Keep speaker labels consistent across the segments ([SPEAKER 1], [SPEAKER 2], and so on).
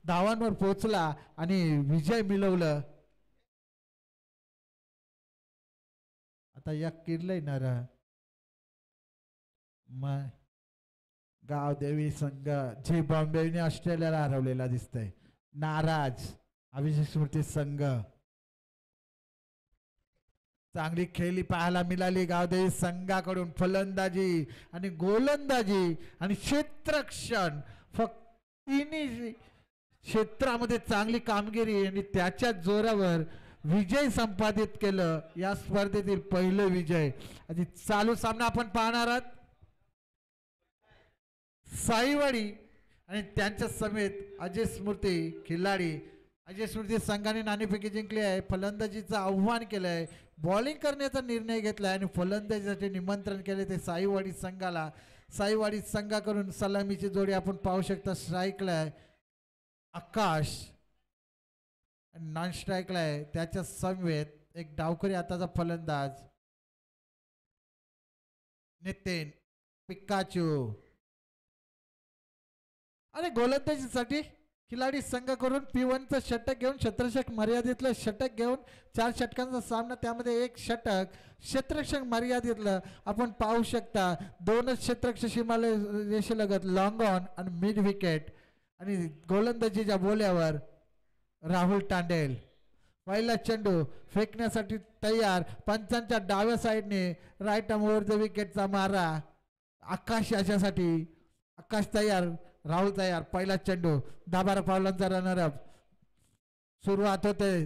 [SPEAKER 1] धावांवर पोहोचला आणि विजय मिळवलं. आता या किरलंय ना र मग गावदेवी संघ झी बॉम्बेने ऑस्ट्रेलियाला हरवलेला दिसतंय. नाराज अभिषेक स्मृती संघ. चांगली खेळी पाहायला मिळाली गावदेवी संघाकडून. फलंदाजी आणि गोलंदाजी आणि क्षेत्ररक्षण फक्त तिन्ही क्षेत्रामध्ये चांगली कामगिरी आणि त्याच्या जोरावर विजय संपादित केलं. या स्पर्धेतील पहिलं विजय. आणि चालू सामना आपण पाहणार आहात. साईवाडी आणि त्यांच्या समेत अजय स्मृती खिलाडी. अजय स्मृती संघाने नाणेफेकी जिंकली आहे. फलंदाजीचं आव्हान केलं आहे. बॉलिंग करण्याचा निर्णय घेतला आणि फलंदाजीसाठी निमंत्रण केले ते साईवाडी संघाला. साईवाडी संघाकडून सलामीची जोडी आपण पाहू शकता. स्ट्राईकला आहे आकाश, नॉन स्ट्राईकला आहे त्याच्या समवेत एक डावखरी आताचा फलंदाज नितीन पिकाचू. आणि गोलंदाजीसाठी खिलाडी संघ करून P1चं षटक घेऊन क्षेत्ररक्षक मर्यादितलं षटक घेऊन 4 षटकांचा सामना. त्यामध्ये एक षटक क्षेत्ररक्षक मर्यादितलं आपण पाहू शकता. 2च क्षेत्ररक्षक सीमाले रेषेलगत लॉंग ऑन आणि मिड विकेट. आणि गोलंदाजीच्या बोल्यावर राहुल टांडेल. पहिला चेंडू फेकण्यासाठी तयार. पंचांच्या डाव्या साईडने राईट आर्म ओव्हर द विकेटचा मारा. आकाश याच्यासाठी. आकाश तयार, राहुल तयार. पहिला चेंडू 10-12 पावलांचा रनरअप. सुरुवात होते.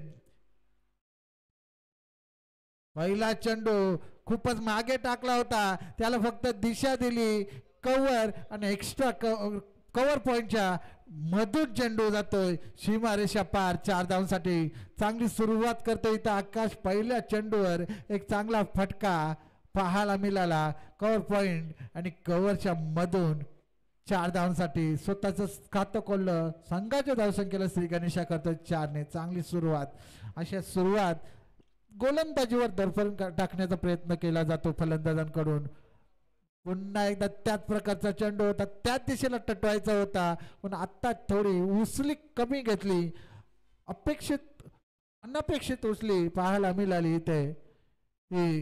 [SPEAKER 1] पहिला चेंडू खूपच मागे टाकला होता. त्याला फक्त दिशा दिली. कव्हर आणि एक्स्ट्रा कव्हर पॉइंटच्या मधून चेंडू जातोय सीमारेषा पार. 4 धावांसाठी चांगली सुरुवात करतोय इथं आकाश. पहिल्या चेंडूवर एक चांगला फटका पाहायला मिळाला. कव्हर पॉइंट आणि कव्हरच्या मधून 4 धावांसाठी स्वतःचं खातं खोललं. संघाच्या धावसंख्येला श्री गणेशा करतोय 4 ने. चांगली सुरुवात. अशा सुरुवात गोलंदाजीवर दरफरून टाकण्याचा प्रयत्न केला जातो फलंदाजांकडून. पुन्हा एकदा त्याच प्रकारचा चेंडू होता. त्याच दिशेला टटवायचा होता पण आत्ता थोडी उसली कमी घेतली. अनपेक्षित उसली पाहायला मिळाली इथे ही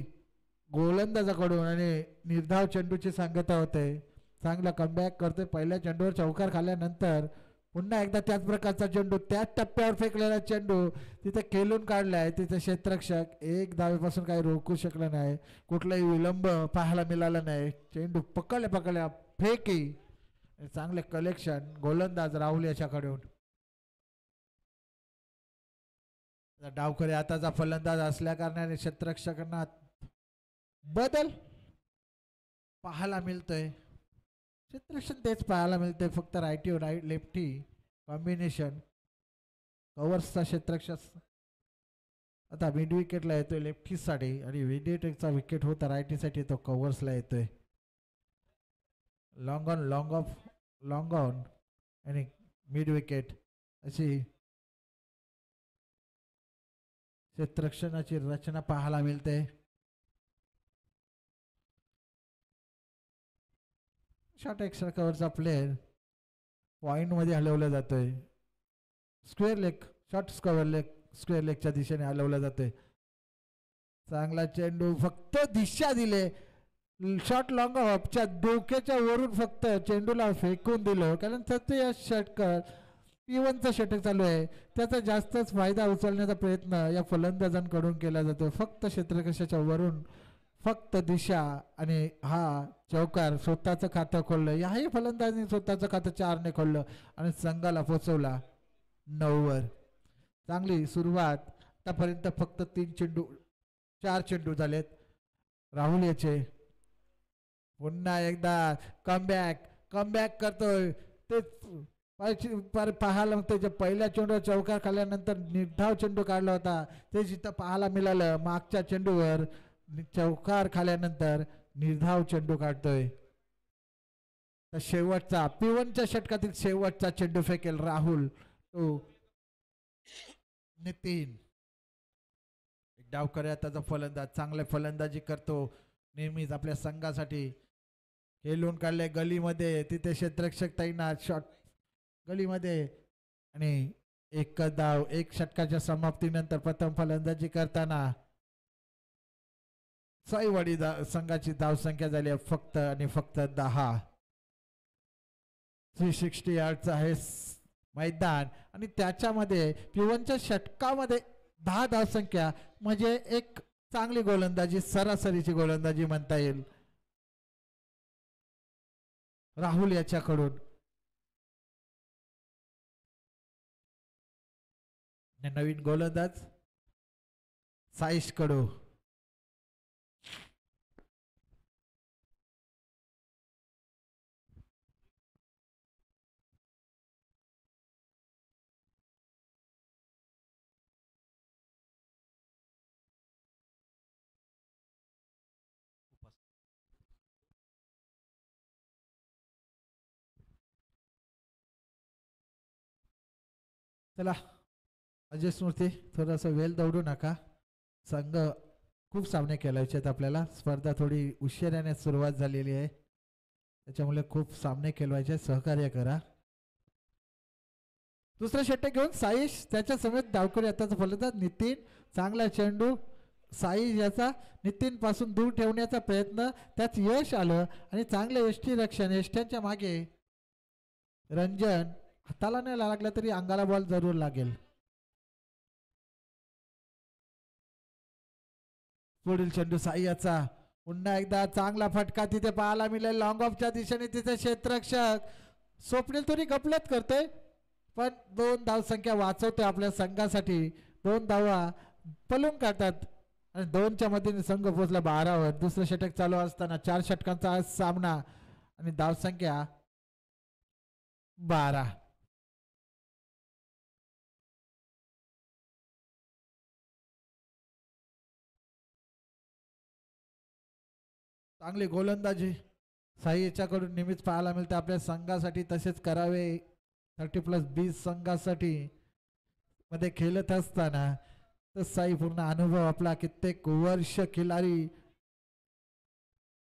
[SPEAKER 1] गोलंदाजाकडून. आणि निर्धाव चेंडूची सांगता होते. चांगला कमबॅक करतोय. पहिल्या चेंडूवर चौकार खाल्ल्यानंतर पुन्हा एकदा त्याच प्रकारचा चेंडू त्याच टप्प्यावर फेकलेला चेंडू तिथे खेळून काढलाय. तिथे क्षेत्ररक्षक एक धावेपासून काही रोखू शकलं नाही. कुठलाही विलंब पाहायला मिळाला नाही. चेंडू पकडल्या फेकी. चांगले कलेक्शन गोलंदाज राहुल याच्याकडून. डावखरे आताचा फलंदाज असल्या कारणाने क्षेत्ररक्षकांना बदल पाहायला मिळतोय. क्षेत्ररक्षण तेच पाहायला मिळते. फक्त राईटी राईट लेफ्टी कॉम्बिनेशन. कव्हर्सचा क्षेत्ररक्षक आता मिड विकेटला येतोय लेफ्टीसाठी आणि विकेटचा विकेट होता राईटीसाठी तो कव्हर्सला येतोय. लॉंग ऑन लॉंग ऑन आणि मिड विकेट अशी क्षेत्ररक्षणाची रचना पाहायला मिळते. शॉर्ट एक्स्ट्रा कव्हरचा प्लेअर पॉइंट मध्ये हलवला जातोय. Square leg short cover leg square लेगच्या दिशेने हलवला जातोय. चांगला चेंडू फक्त दिशा दिले. शॉर्ट लॉंग ऑफच्या डोक्याच्या वरून फक्त चेंडूला फेकून दिलं. कारण त्याचं या षटकर P1चं षटक चालू आहे. त्याचा जास्तच फायदा उचलण्याचा प्रयत्न या फलंदाजांकडून केला जातो. फक्त क्षेत्ररक्षकाच्या वरून फक्त दिशा आणि हा चौकार स्वतःचं खातं खोललं. याही फलंदाजाने स्वतःचं खातं 4 ने खोललं आणि संघाला पोचवला 9 वर. चांगली सुरुवात. आतापर्यंत फक्त 4 चेंडू झालेत राहुल याचे. पुन्हा एकदा कमबॅक करतोय. ते पाहायला त्याच्या पहिल्या चेंडूवर चौकार खाल्ल्यानंतर निर्धाव चेंडू काढला होता. ते जिथं पाहायला मिळालं मागच्या चेंडूवर चौकार खाल्यानंतर निर्धाव चेंडू काढतोय. तर शेवटचा P1च्या षटकातील शेवटचा चेंडू फेकेल राहुल. तो नितीन एक डावखऱ्या त्याचा फलंदाज चांगले फलंदाजी करतो नेहमीच आपल्या संघासाठी. खेळून काढले गलीमध्ये. तिथे क्षेत्ररक्षक तैनात. शॉट गलीमध्ये आणि एक धाव, एक षटकाच्या समाप्तीनंतर प्रथम फलंदाजी करताना साईवाडी संघाची धावसंख्या झाली आहे फक्त आणि फक्त 10. 360 यार्डचं आहे मैदान आणि त्याच्यामध्ये पिवनच्या षटकामध्ये 10 धावसंख्या म्हणजे एक चांगली गोलंदाजी, सरासरीची गोलंदाजी म्हणता येईल राहुल याच्याकडून. नवीन गोलंदाज साईश कडू. चला अजय स्मृती, थोडासा वेळ दौडू नका. संघ खूप सामने खेळायचे आहेत आपल्याला. स्पर्धा थोडी उशिराने सुरुवात झालेली आहे, त्याच्यामुळे खूप सामने खेळवायचे. सहकार्य करा. दुसरा षटक घेऊन साईश, त्याच्या समेत डावकरी आताचा फलंदाज नितीन. चांगला चेंडू साईश याचा नितीन पासून दूर ठेवण्याचा प्रयत्न, त्यात यश आलं आणि चांगले यष्टी रक्षण. यष्ट्यांच्या मागे रंजन. हाताला नाही लागला तरी अंगाला बॉल जरूर लागेल. पुढील चेंडू साई याचा. पुन्हा एकदा चांगला फटका तिथे पाहायला मिळेल लॉंग ऑफच्या दिशेने. तिथे क्षेत्ररक्षक स्वप्नील थोडी गपलत करते पण 2 धावसंख्या वाचवते आपल्या संघासाठी. 2 धावा पलून काढतात आणि 2च्या मधील संघ पोहोचला 12वर. दुसरं षटक चालू असताना 4 षटकांचा सामना आणि धावसंख्या 12. चांगली गोलंदाजी साई याच्याकडून नेहमीच पाहायला मिळते आपल्या संघासाठी. तसेच करावे 30+20 संघासाठी मध्ये खेळत असताना तर साई पूर्ण अनुभव आपला, कित्येक वर्ष खिलाडी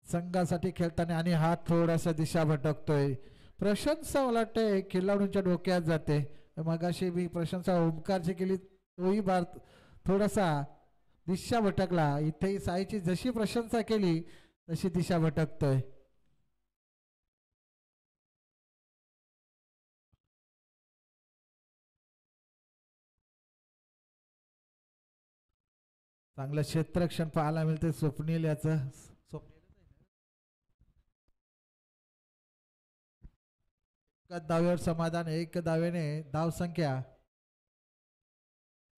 [SPEAKER 1] संघासाठी खेळताना. आणि हा थोडासा दिशा भटकतोय. प्रशंसा मला वाटते खिलाडूंच्या डोक्यात जाते. मगाशी मी प्रशंसा ओमकारची केली, तोही बार थोडासा दिशा भटकला. इथेही साईची जशी प्रशंसा केली तशी दिशा भटकतोय. चांगलं क्षेत्ररक्षण पाहायला मिळते स्वप्नील याचं. एक धावेवर समाधान. 1 धावेने धावसंख्या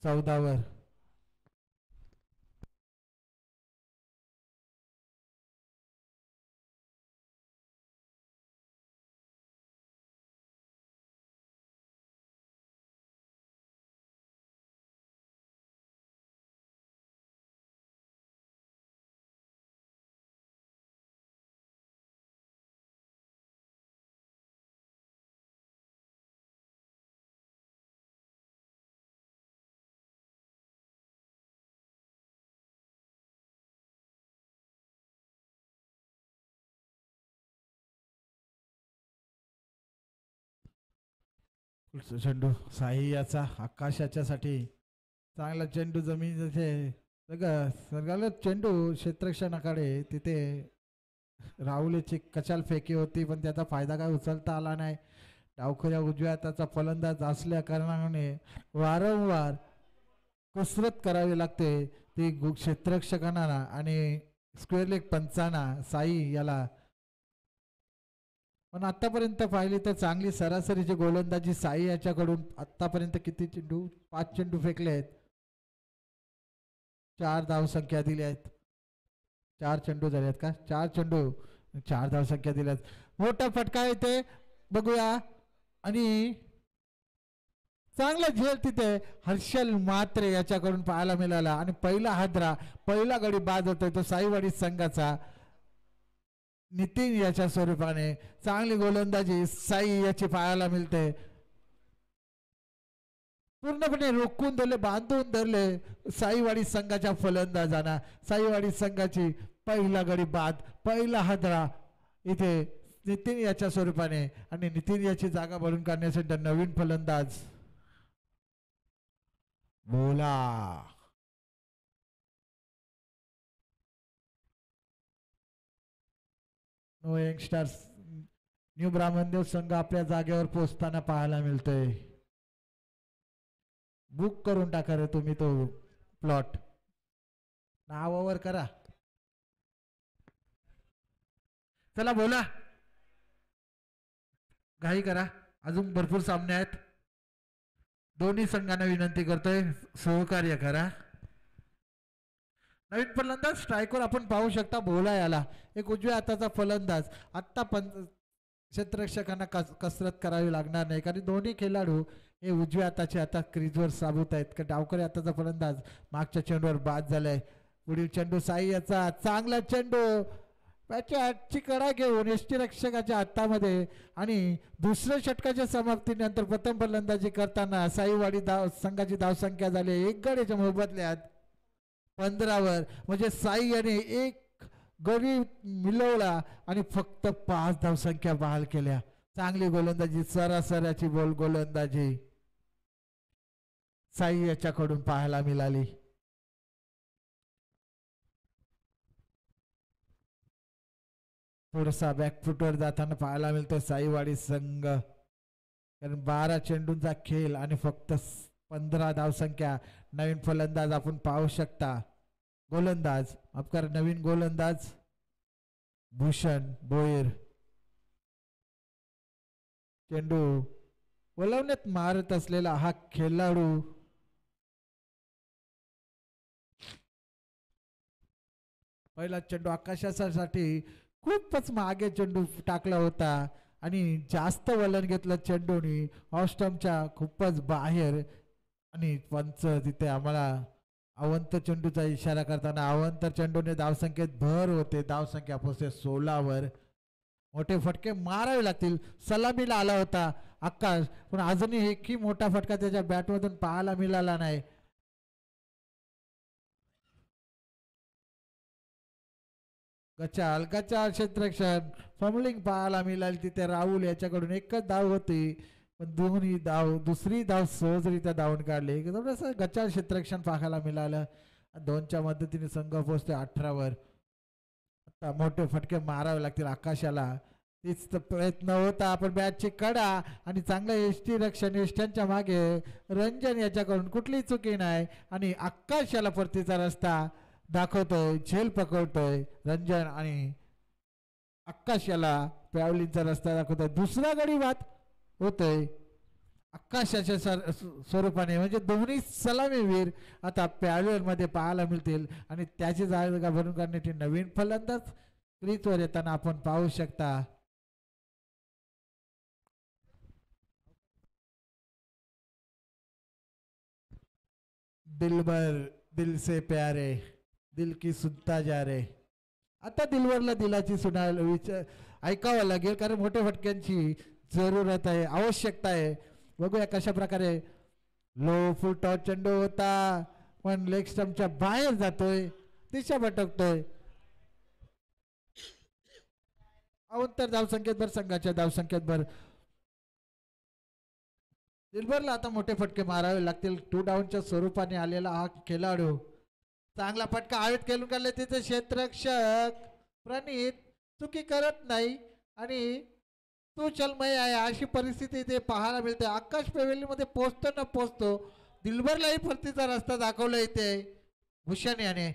[SPEAKER 1] 14वर. चेंडू साई याचा. आकाशाच्या साठी चांगला चेंडू जमीन सगळं चेंडू क्षेत्ररक्षणाकडे. तिथे राहुलची कचाल फेकी होती पण त्याचा फायदा काय उचलता आला नाही. डावखऱ्या उजव्या हाताचा फलंदाज असल्या कारणाने वारंवार कसरत करावी लागते ती क्षेत्ररक्षकांना आणि स्क्वेअर लेग पंचांना साई याला. पण आतापर्यंत पाहिली तर चांगली सरासरीची गोलंदाजी साई याच्याकडून. आतापर्यंत किती चेंडू? 5 चेंडू फेकले आहेत, 4 धावसंख्या दिल्या आहेत. 4 चेंडू झाले आहेत का? 4 चेंडू 4 धावसंख्या दिल्यात. मोठा फटका येते बघूया आणि चांगला झेल तिथे हर्षल मात्रे याच्याकडून पाहायला मिळाला. आणि पहिला हादरा, पहिला गडी बाद होतोय तो साईवाडी संघाचा. नितीन याच्या स्वरूपाने चांगली गोलंदाजी साई याची पाहायला मिळते. पूर्णपणे रोखून धरले, बांधून धरले साईवाडी संघाच्या फलंदाजांना. साईवाडी संघाची पहिला गडी बाद, पहिला हादरा इथे नितीन याच्या स्वरूपाने. आणि नितीन याची जागा भरून काढण्यासाठी नवीन फलंदाज बोला. नो यंगस्टर्स न्यू ब्राह्मणदेव संघ आपल्या जागेवर पोहोचताना पाहायला मिळतोय. बुक करून टाका रे तुम्ही तो प्लॉट. नावावर करा. चला बोला. घाई करा. अजून भरपूर सामने आहेत. दोन्ही संघांना विनंती करतोय सहकार्य करा. नवीन फलंदाज स्ट्रायकर आपण पाहू शकता बोला याला. एक उजव्या हाताचा फलंदाज. आत्ता क्षेत्ररक्षकांना कसरत करावी लागणार नाही कारण दोन्ही खेळाडू हे उजव्या हाताचे आता क्रीजवर साबूत आहेत. डावकरी हाताचा फलंदाज मागच्या चेंडूवर बाद झालाय. पुढील चेंडू साई याचा चांगला चेंडू त्याच्या आजची कडा घेऊन यष्टीरक्षकाच्या हातामध्ये आणि दुसऱ्या षटकाच्या समाप्तीनंतर प्रथम फलंदाजी करताना साईवाडी संघाची धावसंख्या झाली 1 गडीच्या मोबदल्यात 15 म्हणजे साई याने 1 गडी मिळवला आणि फक्त 5 धावसंख्या बहाल केल्या. चांगली गोलंदाजी सरासराची गोलंदाजी साई याच्याकडून पाहायला मिळाली. थोडासा बॅकफुटवर जाताना पाहायला मिळतो साईवाडी संघ कारण 12 चेंडूंचा खेळ आणि फक्त 15 धावसंख्या. नवीन फलंदाज आपण पाहू शकता. गोलंदाज अपकार नवीन गोलंदाज भूषण भोईर. चेंडू वळवण्यात मारत असलेला हा खेळाडू पहिला चेंडू आकाशासाठी खूपच मागे चेंडू टाकला होता आणि जास्त वलन घेतलं चेंडूनी ऑस्टमच्या खूपच बाहेर आणि पंच तिथे आम्हाला अवंत चेंडूचा इशारा करताना अवंत चेंडूने धावसंख्येत भर होते. धावसंख्या पोहोचते 16 वर. मोठे फटके मारावे लागतील. सलामीला आला होता आकाश पण अजूनही एकही मोठा फटका त्याच्या बॅटमधून पाहायला मिळाला नाही. गचाल क्षेत्ररक्षण फॉर्मलिंग पाहायला मिळाली तिथे. राहुल याच्याकडून एकच धाव होती पण दुसरी धाव सहजरित्या धावून काढली. थोडंसं गचाल क्षेत्ररक्षण पाहायला मिळालं. 2च्या मदतीने संघ पोहोचते 18 वर. आता मोठे फटके मारावे लागतील आकाशाला. तीच प्रयत्न होता आपण बॅटची कडा आणि चांगलं यष्टीरक्षण यष्ट्यांच्या मागे रंजन याच्याकडून कुठलीही चुकी नाही आणि आकाश याला परतीचा रस्ता दाखवतोय. झेल पकडतोय रंजन आणि आकाश याला पॅवलींचा रस्ता दाखवतोय. दुसरा गडी बाद होतोय आकाशाच्या स्वरूपाने म्हणजे दोन्ही सलामीवीर आता पॅव्हलियन मध्ये पाहायला मिळतील आणि त्याची जागा भरून काढण्याची नवीन फलंदाज क्रीजवर येताना आपण पाहू शकता. दिलबर दिल से प्यारे दिल की सुनता जा रे. आता दिलवरला दिलाची ऐकावं लागेल कारण मोठ्या फटक्यांची जरूरत आहे आवश्यकता आहे. बघूया कशा प्रकारे लो फुल टॉस चेंडू होता पण लेग स्टंपच्या बाहेर जातोय दिशा भटकतोय. अवंतर धावसंख्येत भर संघाच्या धावसंख्येत भर. दिलबरला आता मोठे फटके मारावे लागतील. 2 डाऊनच्या स्वरूपाने आलेला हा खेळाडू चांगला फटका हवेत खेळून काढले तिथे क्षेत्ररक्षक प्रणित चुकी करत नाही आणि तू चलमय आहे अशी परिस्थिती ते पाहायला मिळते. आकाश पेवेली मध्ये पोहोचतो न पोहोचतो दिलबरलाही परतीचा रस्ता दाखवला इथे भूषण याने.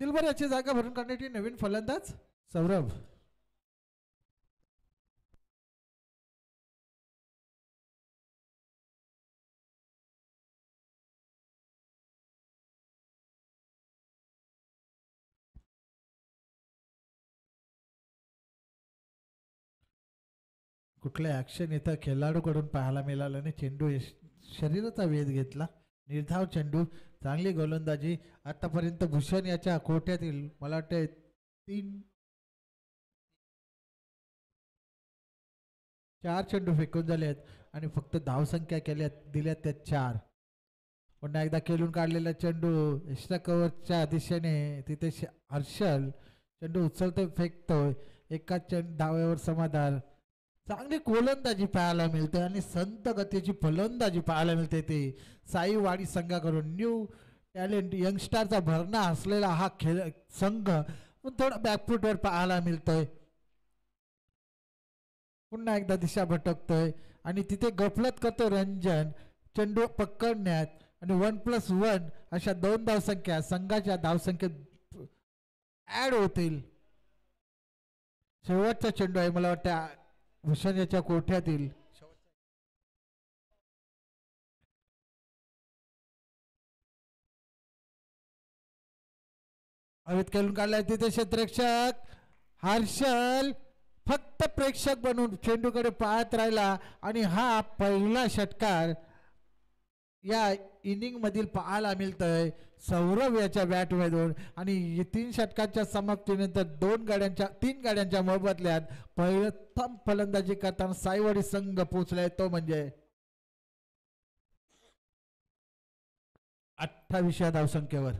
[SPEAKER 1] दिलबर याची जागा भरून काढण्याची नवीन फलंदाज सौरभ. कुठलं ॲक्शन इथं खेळाडूकडून पाहायला मिळालं नाही. चेंडू शरीराचा वेध घेतला. निर्धाव चेंडू, चांगली गोलंदाजी. आतापर्यंत भूषण याच्या कोट्यातील मला वाटते 4 चेंडू फेकून झाले आहेत आणि फक्त धावसंख्या दिल्यात त्या 4. पुन्हा एकदा खेळून काढलेला चेंडू एक्स्ट्रा कव्हरच्या दिशेने तिथे हर्षल चेंडू उचलतोय, फेकतोय. एकाच धाव्यावर समाधान. चांगली गोलंदाजी पाहायला मिळते आणि संत गतीची फलंदाजी पाहायला मिळते. ते साईवाडी संघाकडून न्यू टॅलेंट यंगस्टारचा भरणा असलेला हा संघ थोडा बॅकफुटवर पाहायला मिळतोय. पुन्हा एकदा दिशा भटकतोय आणि तिथे गफलत करतो रंजन. चेंडू पकडण्यात आणि 1+1 अशा 2 धावसंख्या संघाच्या धावसंख्येत ऍड होतील. शेवटचा चेंडू आहे मला वाटतं भूषण याच्या कोठ्यातील. हवेत खेळून काढलाय तिथे क्षेत्ररक्षक हर्षल फक्त प्रेक्षक बनून चेंडूकडे पाहत राहिला आणि हा पहिला षटकार या इनिंग मधील पाहायला मिळतोय सौरभ याच्या बॅट मधून. आणि 3 षटकांच्या समाप्तीनंतर 3 गाड्यांच्या मोबदल्यात प्रथम फलंदाजी करताना साईवाडी संघ पोहोचलाय तो म्हणजे 28व्या धावसंख्येवर.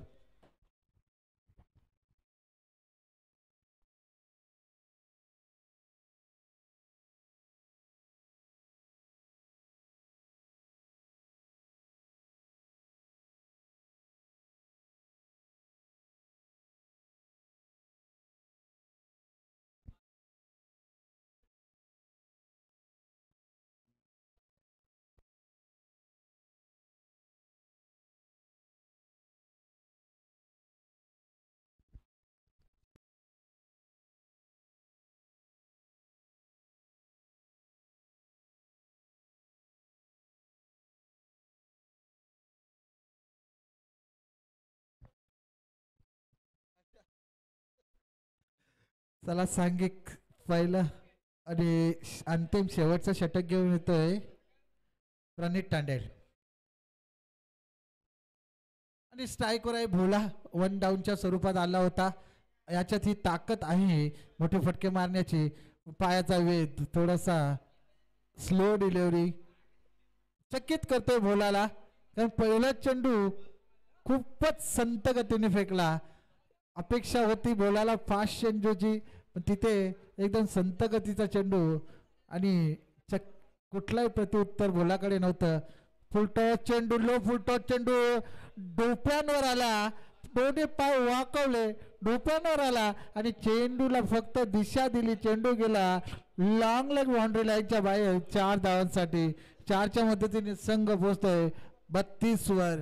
[SPEAKER 1] चला सांघिक पहिलं आणि अंतिम शेवटचं षटक घेऊन येतोय प्रणित तांडेल आणि स्ट्राईकवर आहे भोला. 1 डाऊनच्या स्वरूपात आला होता. याच्यात ही ताकद आहे मोठे फटके मारण्याची. पायाचा वेध, थोडासा स्लो डिलिव्हरी चकित करतोय भोलाला. कारण पहिला चेंडू खूपच संत गतीने फेकला. अपेक्षा होती भोलाला फास्ट चेंडूची, पण तिथे एकदम संत गतीचा चेंडू आणि कुठलाही प्रत्युत्तर भोलाकडे नव्हतं. फुलटॉस चेंडू, लो फुलटॉस चेंडू डोप्यांवर आला. दोन्ही पाय वाकवले, डोप्यांवर आला आणि चेंडूला फक्त दिशा दिली. चेंडू गेला लॉंग लेग बाउंड्री लाईनच्या बाहेर 4 धावांसाठी. 4च्या मदतीने संघ पोहोचतोय 32 वर.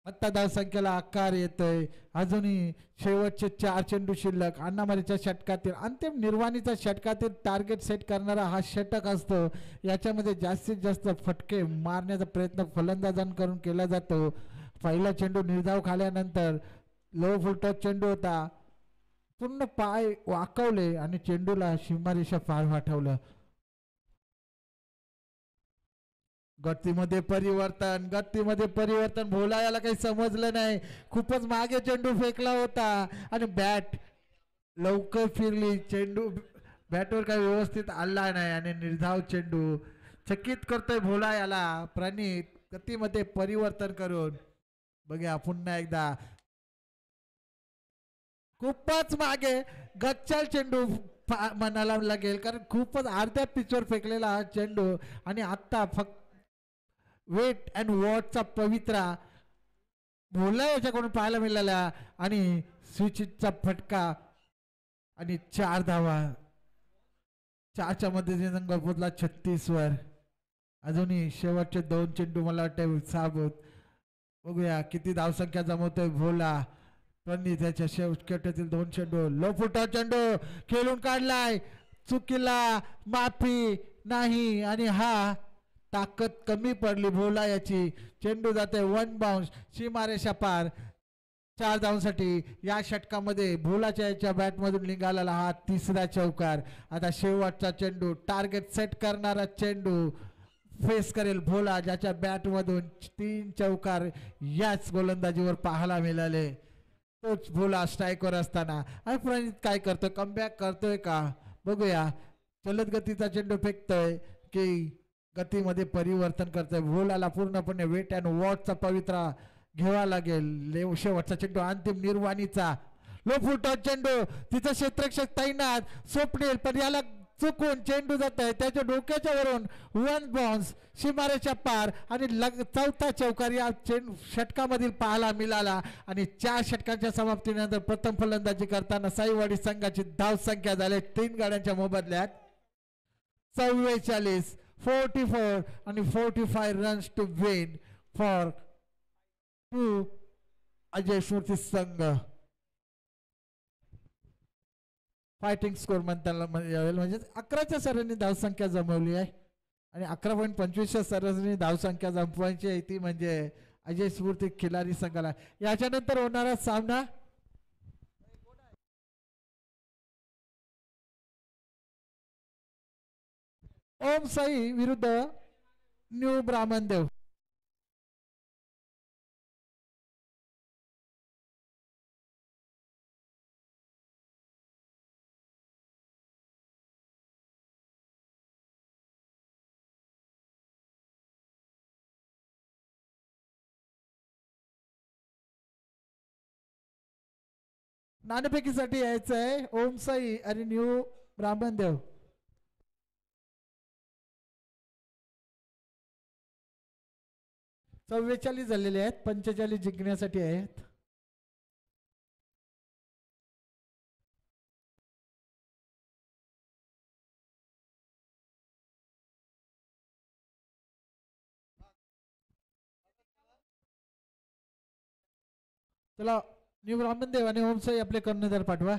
[SPEAKER 1] आता धावसंख्येला आकार येतोय. अजूनही शेवटचे 4 चेंडू शिल्लक. अण्णामारीच्या षटकातील अंतिम निर्वाणीचा षटकातील टार्गेट सेट करणारा हा षटक असतो. याच्यामध्ये जास्तीत जास्त फटके मारण्याचा प्रयत्न फलंदाजांकडून केला जातो. पहिला चेंडू निर्धाव खाल्यानंतर लो फुलटॉस चेंडू होता. पूर्ण पाय वाकवले आणि चेंडूला सीमारेषा पार वाठवलं. गतीमध्ये परिवर्तन भोला याला काही समजलं नाही. खूपच मागे चेंडू फेकला होता आणि बॅट लवकर फिरली. चेंडू बॅटवर काही व्यवस्थित आला नाही आणि निर्धाव चेंडू चकित करतोय भोला याला. प्रणित गतीमध्ये परिवर्तन करून बघूया पुन्हा एकदा. खूपच मागे गच्चाल चेंडू म्हणायला लागेल, कारण खूपच अर्ध्या पिचवर फेकलेला हा चेंडू आणि आता फक्त वेट अँड वॉटचा पवित्रा भोला याच्याकडून पाहायला मिळाला आणि स्विचचा फटका आणि 4 धावा. 4च्या मध्येने संघ पोहोचला 36 वर. अजूनही शेवटचे 2 चेंडू मला वाटतं साबूत. बघूया किती धावसंख्या जमवतोय भोला. पण त्याच्या शेवटच्या 2 चेंडू लो फुटा चेंडू खेळून काढलाय. चुकीला माफी नाही आणि हा ताकद कमी पडली भोला याची. चेंडू जाते 1 बाउन्स सीमारेषा पार. 4 धावांसाठी या षटकामध्ये भोलाच्या याच्या बॅटमधून निघालेला हा तिसरा चौकार. आता शेवटचा चेंडू, टार्गेट सेट करणारा चेंडू फेस करेल भोला, ज्याच्या बॅटमधून 3 चौकार याच गोलंदाजीवर पाहायला मिळाले. तोच भोला स्ट्राईकवर असताना आणि प्रणित काय करतोय, कमबॅक करतोय का बघूया. जलद गतीचा चेंडू फेकतोय की गतीमध्ये परिवर्तन करतोय. भोलाला पूर्णपणे वेट अँड वॉचचा पवित्रा घ्यावा लागेल. शेवटचा चेंडू अंतिम निर्वाणीचा लो फुटॉ चेंडू, तिचा क्षेत्ररक्षक तैनात स्वप्नील, पण याला चुकून चेंडू जात आहे त्याच्या डोक्याच्या वरून. 1 बाउन्स सीमारेषा पार आणि चौथा चौकार या षटकामधील पाहायला मिळाला. आणि 4 षटकांच्या समाप्तीनंतर प्रथम फलंदाजी करताना साईवाडी संघाची धाव संख्या झाली 3 गाड्यांच्या मोबदल्यात 44, 44 आणि 45 runs to win for 2 Ajay Smriti संघ. फायटिंग स्कोर म्हणता यावेळेला म्हणजे 11च्या सरांनी धावसंख्या जमवली आहे आणि 11.25च्या सरांनी धावसंख्या जमवायची आहे ती म्हणजे अजय स्फूर्ती खिलारी संघाला. याच्यानंतर होणारा सामना ओम साई विरुद्ध न्यू ब्राह्मणदेव. नाणेफेकीसाठी यायचं आहे ओम साई आणि न्यू ब्राह्मणदेव. चव्वेचाळीस झालेले आहेत, 45 जिंकण्यासाठी आहेत. चला न्यू ब्राह्मणदेव आणि ओम साई आपले कर्णधार पाठवा.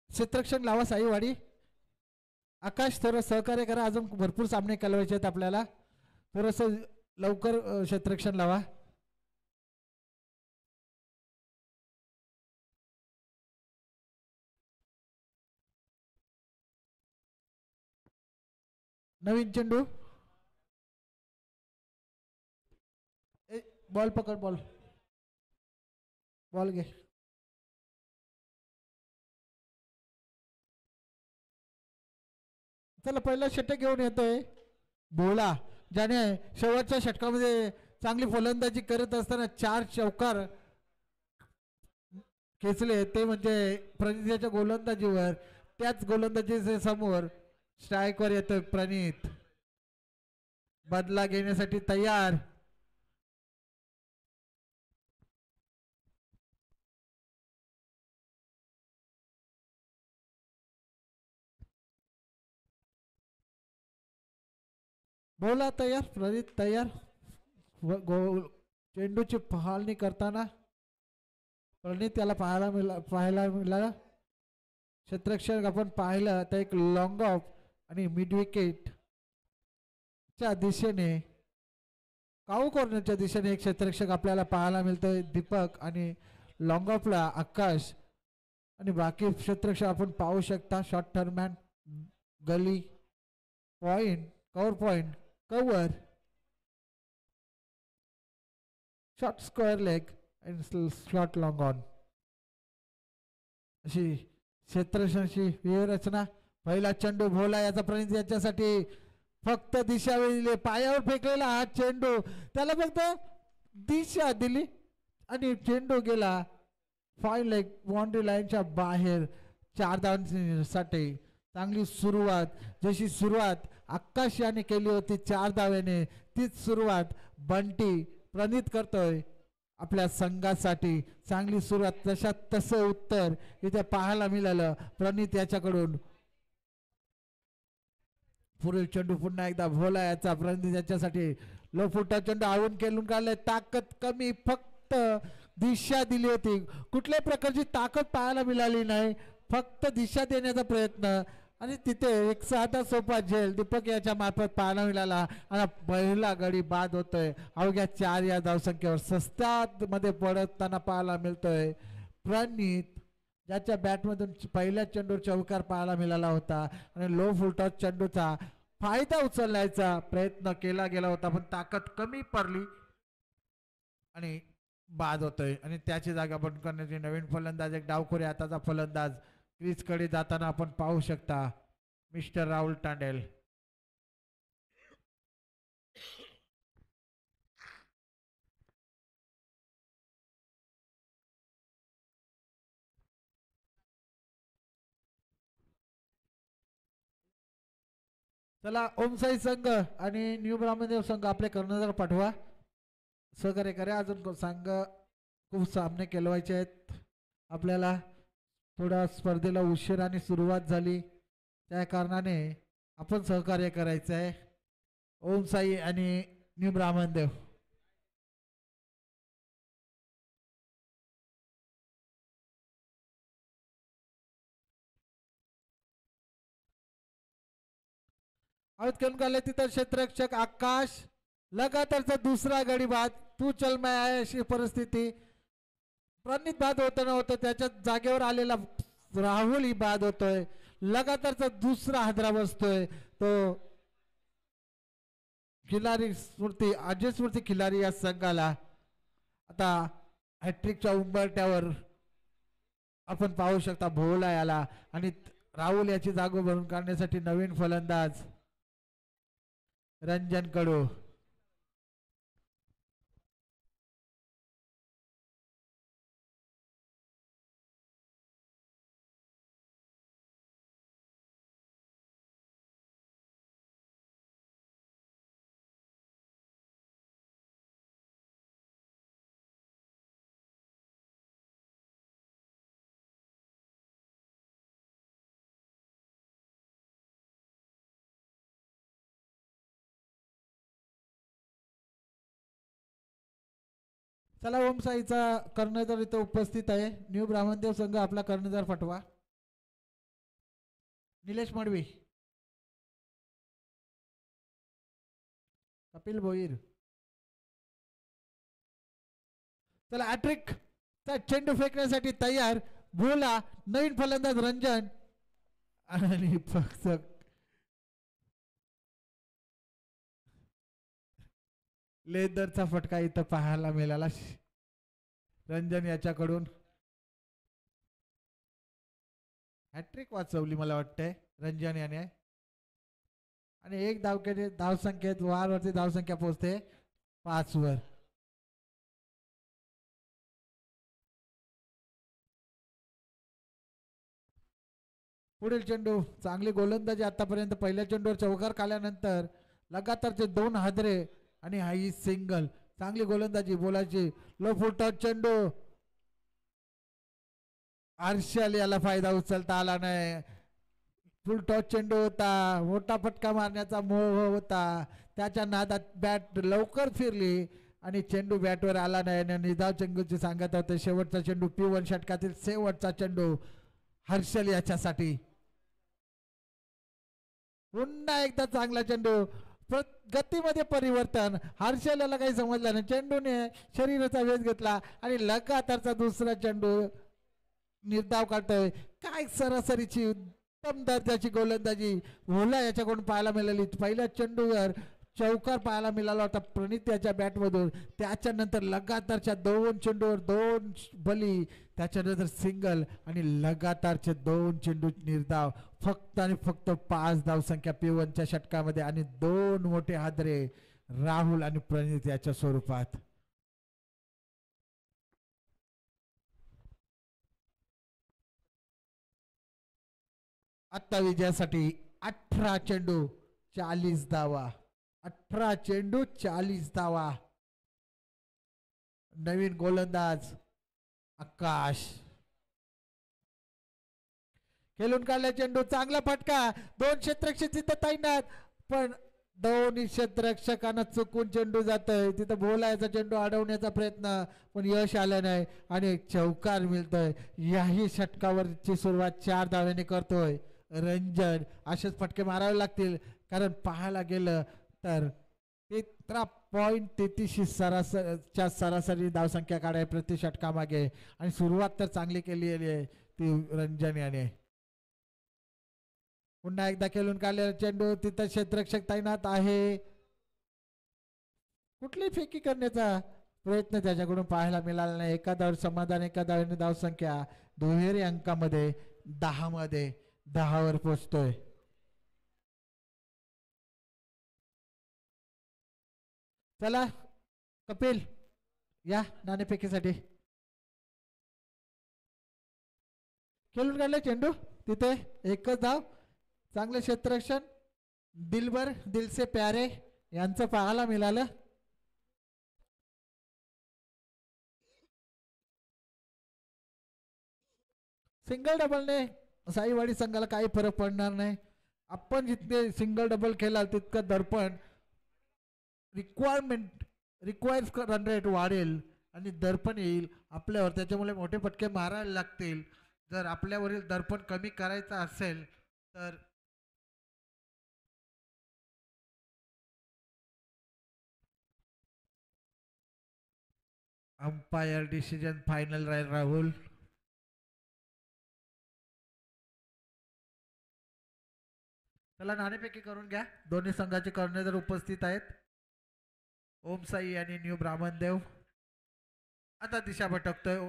[SPEAKER 1] क्षेत्ररक्षण लावा साईवाडी. आकाश थोडं सहकार्य करा, अजून भरपूर सामने कळवायचे आहेत आपल्याला, थोडस लवकर क्षेत्ररक्षण लावा. नवीन चेंडू, बॉल पकड, बॉल बॉल घे. चला पहिला षटक घेऊन येतोय भोला, ज्याने शेवटच्या षटकामध्ये चांगली फलंदाजी करत असताना 4 चौकार खेचले. ते म्हणजे प्रणितच्या गोलंदाजीवर, त्याच गोलंदाजीच्या समोर स्ट्राईकवर येतोय प्रणित. बदला घेण्यासाठी तयार. बोला तयार, प्रणित तयार. चेंडूची पहाळणी करताना प्रणित त्याला पाहायला मिळाला. क्षेत्ररक्षक आपण पाहिलं तर एक लॉंग ऑफ आणि मिड विकेट च्या दिशेने, काऊ कॉर्नरच्या दिशेने एक क्षेत्ररक्षक आपल्याला पाहायला मिळतोय दीपक, आणि लॉंग ऑफला आकाश, आणि बाकी क्षेत्ररक्षक आपण पाहू शकता short third man, gully point, cover point, cover, short square leg आणि शॉर्ट लॉंग ऑन, अशी क्षेत्ररक्षणाची व्यूहरचना. पहिला चेंडू भोला याचा प्रणित याच्यासाठी फक्त दिशा दिली, पायावर फेकलेला हा चेंडू, त्याला फक्त दिशा दिली आणि चेंडू गेला फाईन लेग बाउंड्री लाईनच्या बाहेर. 4 धावांसाठी चांगली सुरुवात, जशी सुरुवात आकाश याने केली होती 4 धाव्याने, तीच सुरुवात बंटी प्रणित करतोय आपल्या संघासाठी. चांगली सुरुवात, तसं उत्तर इथे पाहायला मिळालं प्रणित याच्याकडून. पुढील चेंडू पुन्हा एकदा भोला याचा, प्रणित याच्यासाठी लो फुटा चेंडू आवून केलून काढलाय, ताकद कमी, फक्त दिशा दिली होती, कुठल्याही प्रकारची ताकद पाहायला मिळाली नाही. फक्त दिशा देण्याचा प्रयत्न आणि तिथे एक साधा सोपा झेल दीपक याच्या मार्फत पाहायला मिळाला आणि पहिला गडी बाद होतोय अवघ्या 4 या धावसंख्येवर सस्त्यात मध्ये पडताना पाहायला मिळतोय प्रणित ज्याच्या बॅटमधून पहिल्या चेंडूवर चौकार पाहायला मिळाला होता आणि लो फुलटॉस चेंडूचा फायदा उचलण्याचा प्रयत्न केला गेला होता पण ताकद कमी पडली आणि बाद होतोय आणि त्याची जागा बंद करण्याची नवीन फलंदाज एक डावखोरी हाताचा फलंदाज क्रीजकडे जाताना आपण पाहू शकता मिस्टर राहुल तांडेल. चला ओमसाई संघ आणि न्यू ब्राह्मणदेव संघ आपले कर्णधार पाठवा सहकार्य करा अजून संघ खूप सामने केलवायचे आहेत आपल्याला थोडा स्पर्धेला उशिराने सुरुवात झाली त्या कारणाने आपण सहकार्य करायचं आहे ओमसाई आणि न्यू ब्राह्मणदेव. आउट खेळून काढले तिथं क्षेत्ररक्षक आकाश लगातारचा दुसरा गडी बाद तू चल मैं आहे अशी परिस्थिती प्रणित बाद होतं नव्हतं त्याच्या जागेवर आलेला राहुल ही बाद होतोय लगातारचा दुसरा हादरा बसतोय तो खिलारी स्मृती अजय स्मृती खिलारी या संघाला आता हॅट्रिकच्या उंबरट्यावर आपण पाहू शकता भोवला याला आणि राहुल याची जागा भरून काढण्यासाठी नवीन फलंदाज रंजन कडू. चला ओमसाईचा कर्णधार इथे उपस्थित आहे न्यू ब्राह्मणदेव संघ आपला कर्णधार पाठवा निलेश मडवी कपिल भोईर. चला हॅट्रिक चा चेंडू फेकण्यासाठी तयार भोला नवीन फलंदाज रंजन आणि फक्त लेदरचा फटका इथं पाहायला मिळाला रंजन याच्याकडून हॅट्रिक वाचवली मला वाटतंय रंजन याने आणि एक धावसंख्येत वारवरती धावसंख्या पोहोचते 5 वर. पुढील चेंडू चांगली गोलंदाजी आतापर्यंत पहिल्या चेंडूवर चौकार काढल्यानंतर लगातारचे 2 हादरे आणि हाई सिंगल चांगली गोलंदाजी बोलायची लो फुलटॉस चेंडू हर्षल याला फायदा उचलता आला नाही फुलटॉस चेंडू होता मोठा फटका मारण्याचा मोह होता त्याच्या नादात बॅट लवकर फिरली आणि चेंडू बॅटवर आला नाही आणि निधाव चेंडूची सांगत होते शेवटचा चेंडू P1 षटकातील शेवटचा चेंडू हर्षल याच्यासाठी पुन्हा एकदा चांगला चेंडू गतीमध्ये परिवर्तन हर्षल याला काही समजलं नाही चेंडूने शरीराचा वेध घेतला आणि लगातारचा दुसरा चेंडू निर्धाव काढतोय काय सरासरीची उत्तम दर्जाची गोलंदाजी भोला याच्याकडून पाहायला मिळाली पहिल्या चेंडूवर चौकार पाहायला मिळाला होता प्रणित याच्या बॅटमधून त्याच्यानंतर लगातारच्या 2 चेंडूवर 2 बली त्याच्यानंतर सिंगल आणि लगातारचे 2 चेंडू निर्धाव फक्त आणि फक्त 5 धावसंख्या P1च्या षटकामध्ये आणि 2 मोठे हादरे राहुल आणि प्रणित याच्या स्वरूपात. आता विजयासाठी 18 चेंडू 40 धावा 18 चेंडू 40 धावा. नवीन गोलंदाज आकाश खेळून काढला चेंडू चांगला फटका 2 क्षेत्ररक्षक तिथं तैनात पण दोन्ही क्षेत्ररक्षकांना चुकून चेंडू जातोय, तिथं बोलायचा चेंडू अडवण्याचा प्रयत्न पण यश आलं नाही आणि एक चौकार मिळतोय. याही षटकावरची सुरुवात 4 धाव्याने करतोय रंजन. असेच फटके मारावे लागतील कारण पाहायला गेलं तर 13.33 सरासरी धावसंख्या काढाय प्रति षटकामागे आणि सुरुवात तर चांगली केली आहे ती रंजन याने. पुन्हा एकदा खेळून काढलेला चेंडू, तिथं क्षेत्ररक्षक तैनात आहे. कुठली फेकी करण्याचा प्रयत्न त्याच्याकडून पाहायला मिळाला नाही. एका धाव समाधान, एका धावेने धावसंख्या दुहेरी अंकामध्ये 10 मध्ये 10 वर पोहोचतोय. चला कपिल या नाणेफेकीसाठी. खेळून काढले चेंडू, तिथे एकच धाव. चांगले क्षेत्ररक्षण दिलबर दिलसे प्यारे यांचं पाहायला मिळालं. सिंगल डबलने साईवाडी संघाला काही फरक पडणार नाही. आपण जितके सिंगल डबल खेळाल तितकं दर्पण रिक्वायर्स रन रेट वाढेल आणि दर्पण येईल आपल्यावर, त्याच्यामुळे मोठे फटके मारायला लागतील. जर आपल्यावरील दर्पण कमी करायचं असेल तर अंपायर डिसिजन फायनल राहील. राहुल चला नाणेफेकी करून घ्या. दोन्ही संघाचे कर्णधार उपस्थित आहेत, ओम साई आणि न्यू ब्राह्मणदेव. आता दिशा भटकतोय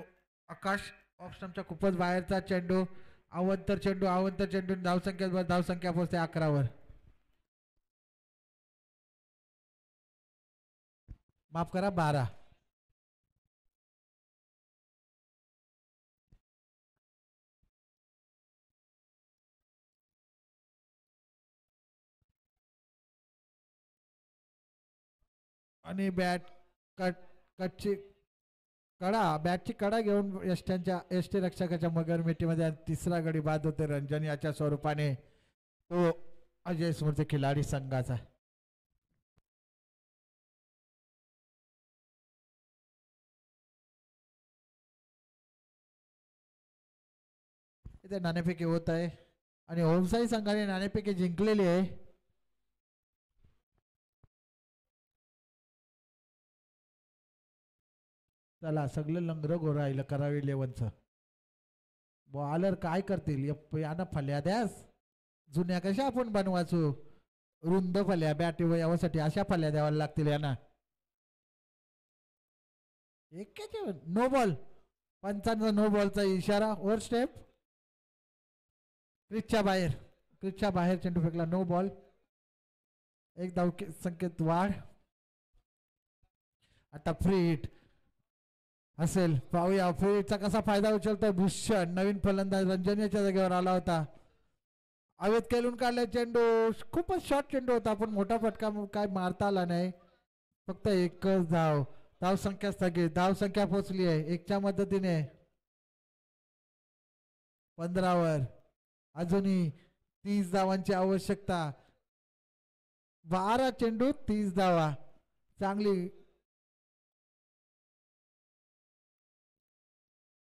[SPEAKER 1] आकाश. ऑप्शनच्या खूपच बाहेरचा चेंडू, अवंतर चेंडू धावसंख्या पोहोचते 11 वर. माफ करा 12. आणि बॅटची कडा घेऊन एसटी रक्षकाच्या मगर मिठीमध्ये तिसरा गडी बाद होते रंजन याच्या स्वरूपाने. तो अजय स्मृती खिलाडी संघाचा. इथे नाणेफेकी होत आहे आणि ओमसाई संघाने नाणेफेकी जिंकलेली आहे. चला सगळं लंगर गोरायला करावी 11चं. बॉलर काय करतील यानं फल्या द्यास जुन्या कशा आपण बनवायचो रुंद फल्या बॅट यासाठी अशा फल्या द्याव्या लागतील यांना. एक नो बॉल, पंचांचा नो बॉलचा इशारा. ओव्हर स्टेप क्रिजच्या बाहेर चेंडू फेकला. No ball. एक धाव संकेत वाढ. आता फ्री हिट असेल, पाहूया फ्री हिटचा कसा फायदा उचलतोय भूषण. नवीन फलंदाज रंजनीच्या जागेवर आला होता. हवेत खेळून काढले चेंडू, खूपच शॉर्ट चेंडू होता पण मोठा फटका काय मारता आला नाही. फक्त एकच धाव. धावसंख्या स्थगित. धावसंख्या पोहोचली आहे 1च्या मदतीने 15 वर. अजूनही 30 धावांची आवश्यकता. 12 चेंडू 30 धावा. चांगली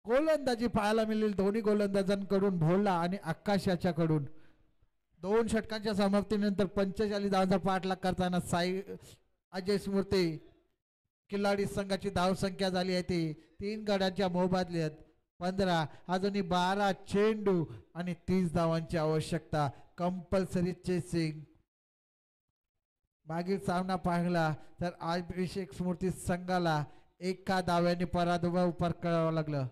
[SPEAKER 1] गोलंदाजी पाहायला मिळेल दोन्ही गोलंदाजांकडून, भोला आणि आकाश याच्याकडून. 2 षटकांच्या समाप्तीनंतर 45 धावांचा पाठलाग करताना साई अजय स्मृती खिलाडी संघाची धावसंख्या झाली आहे ती 3 गड्यांच्या मोबदल्यात 15. अजूनही 12 चेंडू आणि 30 धावांची आवश्यकता. Compulsory chasing. मागील सामना पाहिला तर अभिषेक स्मृती संघाला एका धाव्याने पराभव पत्करावा लागला.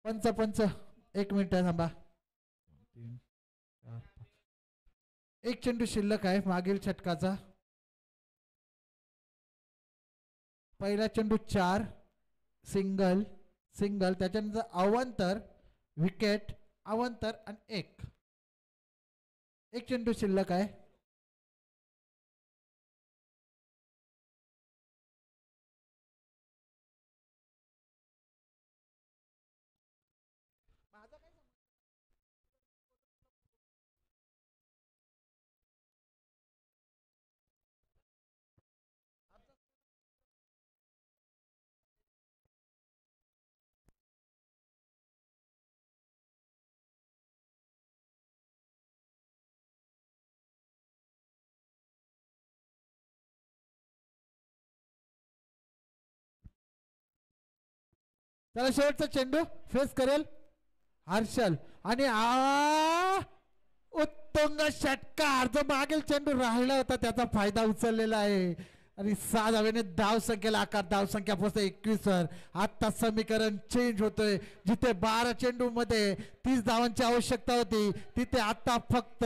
[SPEAKER 1] पंच 1 मिनिट थांबा. 1 चेंडू शिल्लक आहे मागील षटकाचा. पहिला चेंडू 4 सिंगल त्याच्यानंतर अवंतर विकेट अवंतर आणि 1 चेंडू शिल्लक आहे. माझा चला शेवटचा चेंडू फेस करेल हर्षल आणि उत्तुंग षटकार जो मागील चेंडू राहिला होता त्याचा फायदा उचललेला आहे आणि 6 धावेने धाव संख्येला आकार धाव संख्या पोहोचते 21 वर. आता समीकरण चेंज होतोय. जिथे 12 चेंडू मध्ये 30 धावांची आवश्यकता होती तिथे आता फक्त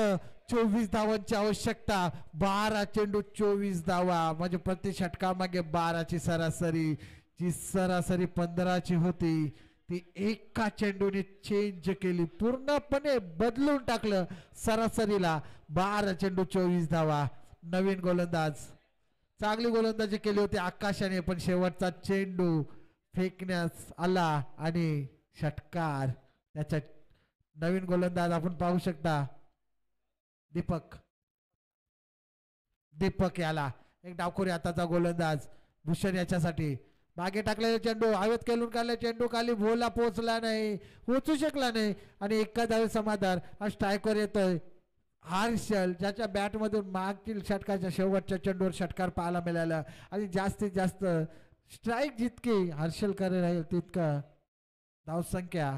[SPEAKER 1] 24 धावांची आवश्यकता. 12 चेंडू 24 धावा म्हणजे प्रति षटकामागे 12ची सरासरी. जी सरासरी 15ची होती ती एका चेंडूने चेंज केली पूर्णपणे बदलून टाकलं सरासरीला. 12 चेंडू 24 धावा. नवीन गोलंदाज चांगली गोलंदाजी केली होती आकाशाने पण शेवटचा चेंडू फेकण्यास आला आणि षटकार. त्याच्या नवीन गोलंदाज आपण पाहू शकता दीपक याला एक डावखोरी हाताचा गोलंदाज भूषण याच्यासाठी. मागे टाकलेला चेंडू हवेत केलून काढला चेंडू खाली भोला पोहोचला नाही पोहोचू शकला नाही आणि एका धावे समाधान. हा स्ट्रायकर येतोय हर्षल ज्याच्या बॅट मधून मागील षटकाच्या शेवटच्या चेंडूवर षटकार पाहायला मिळाला आणि जास्तीत जास्त स्ट्राईक जितकी हर्षल करे राहील तितका धावसंख्या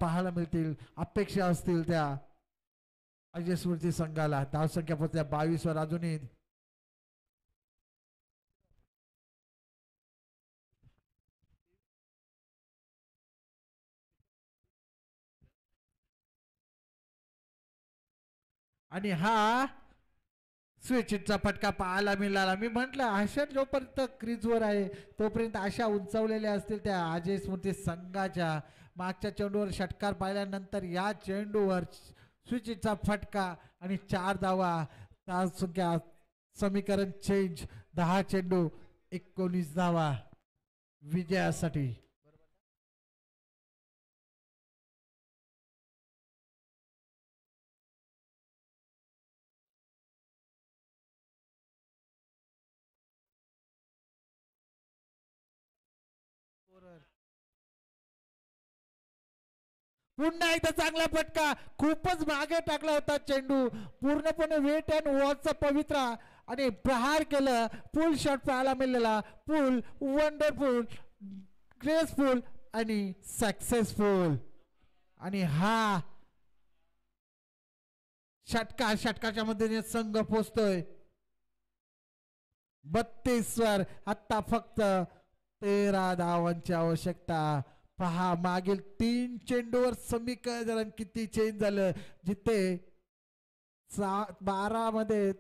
[SPEAKER 1] पाहायला मिळतील अपेक्षा असतील त्या अजय स्मृती संघाला. धावसंख्या पोहोचल्या 22 वर. अजूनही आणि हा स्विचचा फटका पाहायला मिळाला. मी म्हटलं आशा जोपर्यंत क्रीजवर आहे तोपर्यंत आशा उंचावलेल्या असतील त्या अजय स्मृती संघाच्या. मागच्या चेंडूवर षटकार पाहिल्यानंतर या चेंडूवर स्विचचा फटका आणि 4 धावा संख्या समीकरण चेंज. 10 चेंडू 19 धावा विजयासाठी. पुन्हा एकदा चांगला फटका खूपच मागे टाकला होता चेंडू पूर्णपणे वेट अँड वॉचचा पवित्रा आणि प्रहार केलं. फुल शॉट पाहायला मिळाला. फुल वंडरफुल ग्रेसफुल आणि सक्सेसफुल. आणि हा षटकाच्या मध्येने संघ पोचतोय 32 वर. आता फक्त 13 धावांची आवश्यकता. पहा मागील 3 चेंडूवर समीकरण किती चेंज झालं. जिथे 12 मध्ये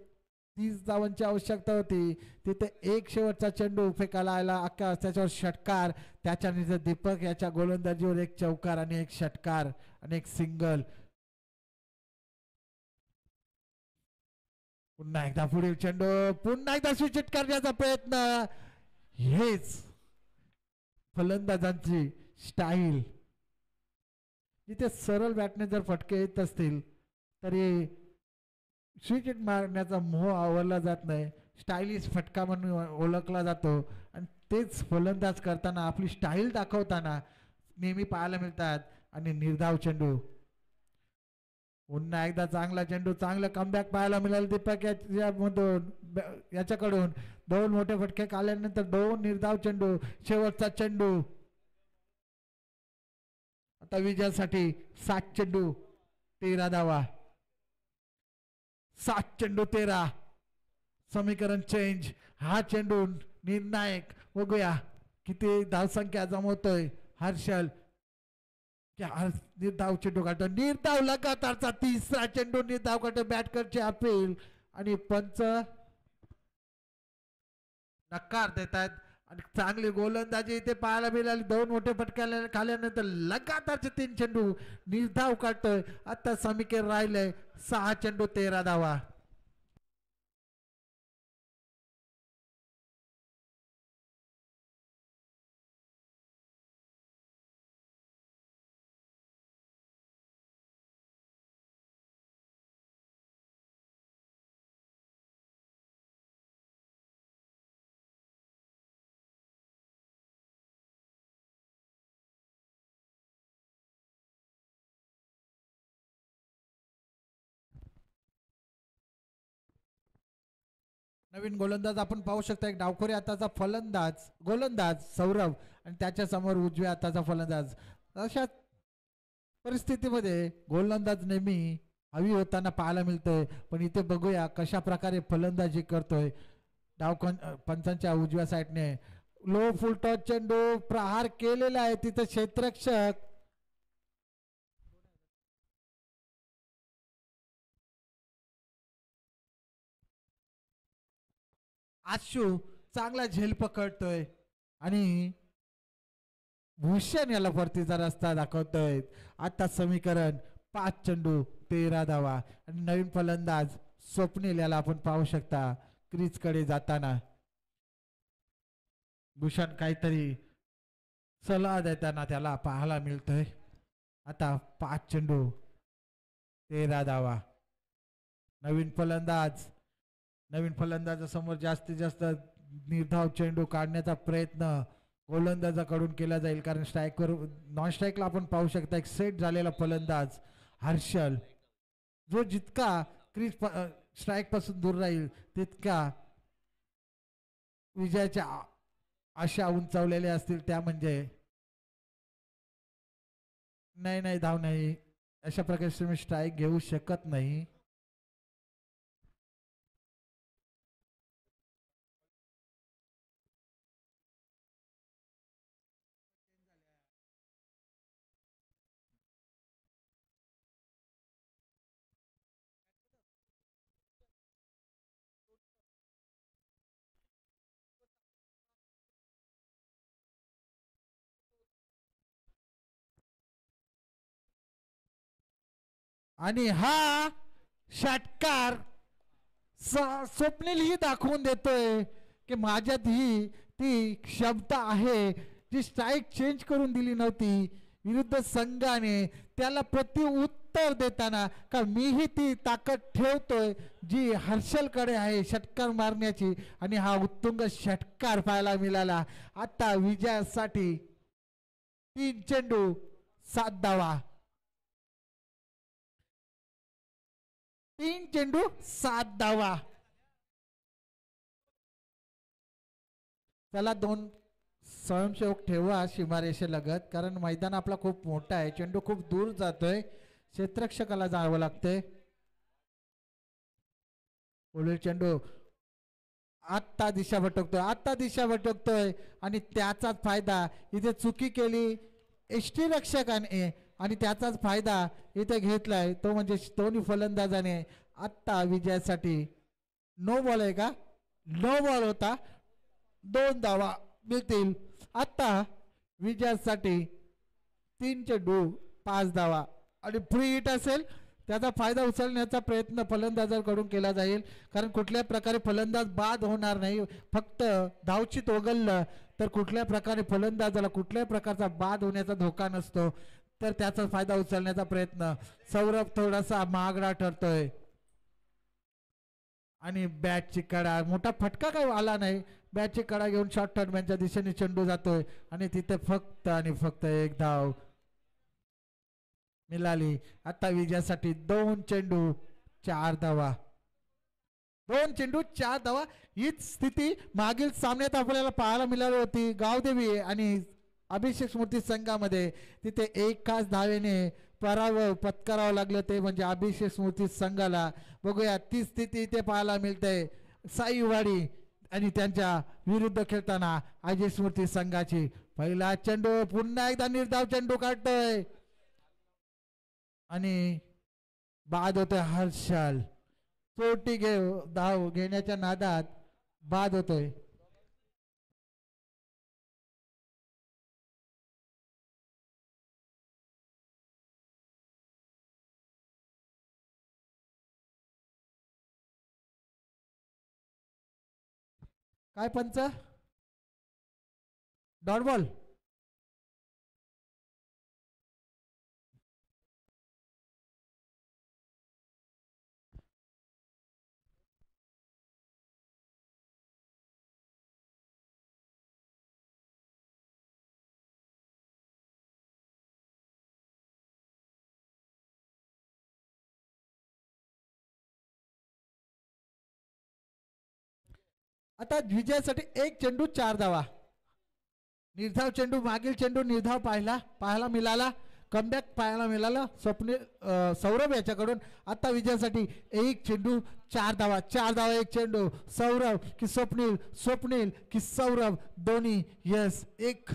[SPEAKER 1] 30 धावांची आवश्यकता होती तिथे एक शेवटचा चेंडू फेकायला आला आकाश त्याच्यावर षटकार. त्याच्यानंतर दीपक याच्या गोलंदाजीवर एक चौकार आणि एक षटकार आणि एक सिंगल. पुन्हा एकदा पुढील चेंडू पुन्हा एकदा स्विच करण्याचा प्रयत्न. हेच फलंदाजांची स्टाईल. जिथे सरळ बॅटने जर फटके येत असतील तरी स्विच मारण्याचा मोह आवरला जात नाही. स्टाईलिश फटका म्हणून ओळखला जातो आणि तेच फलंदाज करताना आपली स्टाईल दाखवताना नेहमी पाहायला मिळतात. आणि निर्धाव चेंडू पुन्हा एकदा चांगला चेंडू चांगलं कमबॅक पाहायला मिळालं दीपक याच्याकडून. 2 मोठे फटके काढल्यानंतर 2 निर्धाव चेंडू. शेवटचा चेंडू आता विजयासाठी. 7 चेंडू 13 धावा. 7 चेंडू 13 समीकरण चेंज. हा चेंडू निर्णायक. बघूया किती धावसंख्या जमवतोय हर्षल. निर्धाव चेंडू काढतो. निर्धाव लगातारचा 3रा चेंडू निर्धाव काढतो. बॅटकरचे अपील आणि पंच नकार देत आहेत. आणि चांगली गोलंदाजी इथे पाहायला मिळाली. 2 मोठे फटके खाल्यानंतर लगातारचे 3 चेंडू निर्धाव काढतोय. आता समीकरण राहिलंय 6 चेंडू 13 धावा. नवीन गोलंदाज आपण पाहू शकता, एक डावखोरी हाताचा फलंदाज गोलंदाज सौरभ आणि त्याच्या समोर उजव्या हाताचा फलंदाज. अशा परिस्थितीमध्ये गोलंदाज नेहमी हवी होताना पाहायला मिळतोय, पण इथे बघूया कशा प्रकारे फलंदाजी करतोय. पंचांच्या उजव्या साईडने लो फुल टॉस चेंडू प्रहार केलेला आहे, तिथे क्षेत्ररक्षक आशू चांगला झेल पकडतोय आणि भूषण याला परतीचा रस्ता दाखवतोय. आता समीकरण 5 चेंडू 13 धावा आणि नवीन फलंदाज स्वप्नील याला आपण पाहू शकता क्रीज कडे जाताना. भूषण काहीतरी सल्ला देताना त्याला पाहायला मिळतोय. आता 5 चेंडू 13 धावा. नवीन फलंदाजासमोर जास्तीत जास्त निर्धाव चेंडू काढण्याचा प्रयत्न गोलंदाजाकडून केला जाईल, कारण स्ट्राईकवर नॉन स्ट्राईकला आपण पाहू शकता एक सेट झालेला फलंदाज हर्षल, जो जितका क्रीज स्ट्राईक पासून दूर राहील तितका विजयाच्या आशा उंचावलेल्या असतील. त्या म्हणजे नाही धाव नाही, अशा प्रकारे तुम्ही स्ट्राईक घेऊ शकत नाही. आणि हा षटकार स्वप्नील ही दाखवून देतोय की माझ्यात ही ती क्षमता आहे जी स्ट्राईक चेंज करून दिली नव्हती विरुद्ध संघाने, त्याला प्रति उत्तर देताना का मीही ती ताकद ठेवतोय जी हर्षलकडे आहे षटकार मारण्याची, आणि हा उत्तुंग षटकार पाहायला मिळाला. आता विजयासाठी 3 चेंडू 7 धावा. 3 चेंडू 7 धावा. चला 2 स्वयंसेवक ठेवा सीमारेषेलगत, कारण मैदान आपला खूप मोठा आहे, चेंडू खूप दूर जातोय, क्षेत्ररक्षकाला जावं लागतंय. पुढील चेंडू आत्ता दिशा भटकतोय आणि त्याचाच फायदा इथे चुकी केली एष्टी रक्षकाने आणि त्याचाच फायदा इथे घेतलाय, तो म्हणजे दोन्ही फलंदाजाने. आत्ता विजयासाठी नो बॉल आहे का, नो बॉल होता, 2 धावा मिळतील. आता विजयासाठी 3 चेंडू 5 धावा आणि फ्री हिट असेल त्याचा फायदा उचलण्याचा प्रयत्न फलंदाजाकडून केला जाईल, कारण कुठल्या प्रकारे फलंदाज बाद होणार नाही. फक्त धावचित वगळलं तर कुठल्या प्रकारे फलंदाजाला कुठल्याही प्रकारचा बाद होण्याचा धोका नसतो, तर त्याचा फायदा उचलण्याचा प्रयत्न. सौरभ थोडासा महागडा ठरतोय आणि बॅटची कडा, मोठा फटका काही आला नाही, बॅटची कडा घेऊन शॉर्ट टर्मॅनच्या दिशेने चेंडू जातोय आणि तिथे फक्त आणि फक्त 1 धाव मिळाली. आता विजयासाठी 2 चेंडू 4 धावा. 2 चेंडू 4 धावा. हीच स्थिती मागील सामन्यात आपल्याला पाहायला मिळाली होती गावदेवी आणि अभिषेक स्मृती संघामध्ये. तिथे एकाच धावेने पराभव पत्करावं लागलं, ते म्हणजे अभिषेक स्मृती संघाला. बघूया ती स्थिती इथे पाहायला मिळते साईवाडी आणि त्यांच्या विरुद्ध खेळताना अजय स्मृती संघाची. पहिला चेंडू पुन्हा एकदा निर्धाव चेंडू काढतोय आणि बाद होतोय हर्षल. चोटी धाव घेण्याच्या नादात बाद होतोय. काय पंच, डॉट बॉल. आता विजयासाठी एक चेंडू 4 धावा. निर्धाव चेंडू, मागील चेंडू निर्धाव पाहायला मिळाला, कमबॅक पाहायला मिळाला स्वप्नील सौरभ याच्याकडून. आता विजयासाठी एक चेंडू 4 धावा. 4 धावा एक चेंडू. सौरभ की स्वप्नील, स्वप्नील की सौरभ, दोन्ही यस. एक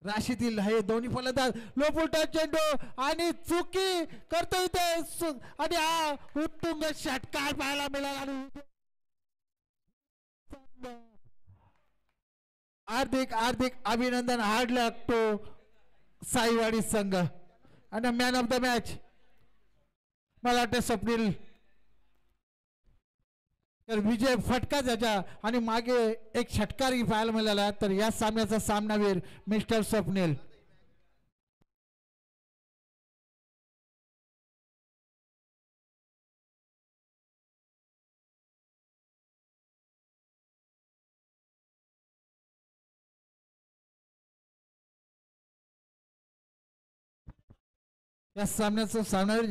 [SPEAKER 1] राशीतील हे दोन्ही फलंदाज. लोपुटा चेंडू आणि चुकी करतो इथे आणि हा उत्तुंग षटकार पाहायला मिळाला. हार्दिक हार्दिक अभिनंदन. हार्ड लागतो साईवाडी संघ. आणि मॅन ऑफ द मॅच मला वाटतं स्वप्नील. तर विजय फटका त्याच्या आणि मागे एक षटकारही पाहायला मिळाला. तर या सामन्याचा सामनावीर मिस्टर स्वप्नील. या सामन्याचा सामनावीर